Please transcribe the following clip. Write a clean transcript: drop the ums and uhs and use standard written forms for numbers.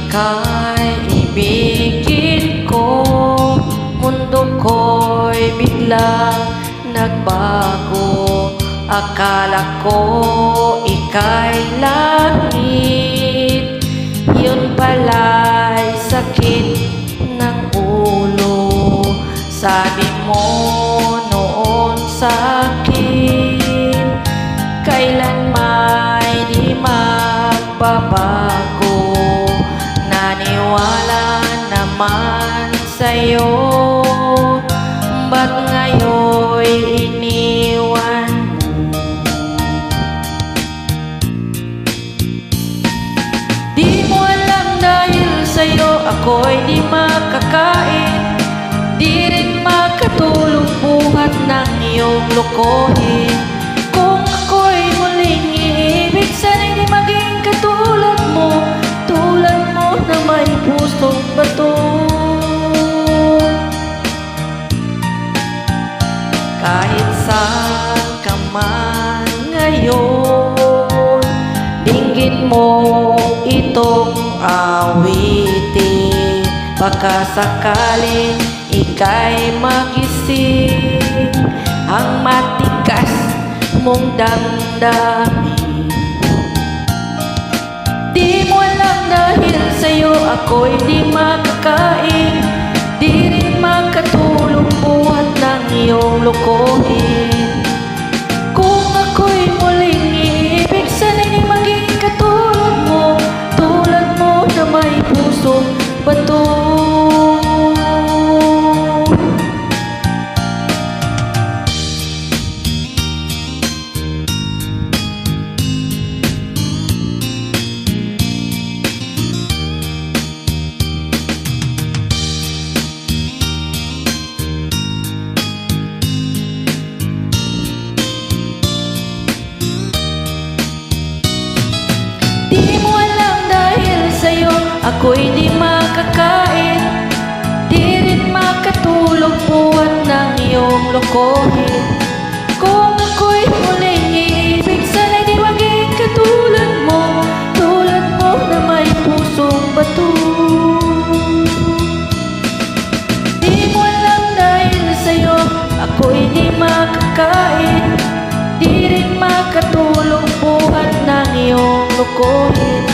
ika'y ibigin ko. Mundo ko'y biglang nagbago. Akala ko ika'y langit, yun pala'y sakit ng ulo. Sabi mo noon sa'kin, kailan may di magbabago. Naniwala naman sa'yo, ba't ngayon'y iniwan mo? Di mo alam dahil sa'yo ako'y di makakain, di rin makatulong buhat ng iyong lokohin. Kung ako'y muling iibig, sana'y di maging katulad mo, tulad mo na may pusong bato. Kahit saan ka man ngayon, dinggin mo itong awitin. Baka sakaling ika'y magising ang matigas mong damdamin. Di mo alam dahil sa'yo ako'y di makakain, di rin makatulong buhat ng iyong lokohin. Kung ako'y muling iibig, sana'y di maging katulad mo, tulad mo na may pusong bato. Di mo alam dahil sa'yo ako'y di makakain, di rin makatulog buhat ng iyong lokohin. Kung ako'y muling iibig, sana'y di maging katulad mo, tulad mo na may pusong bato. Di mo alam dahil sa'yo ako'y di makakain, di rin makatulong buhat ng iyong lokohin.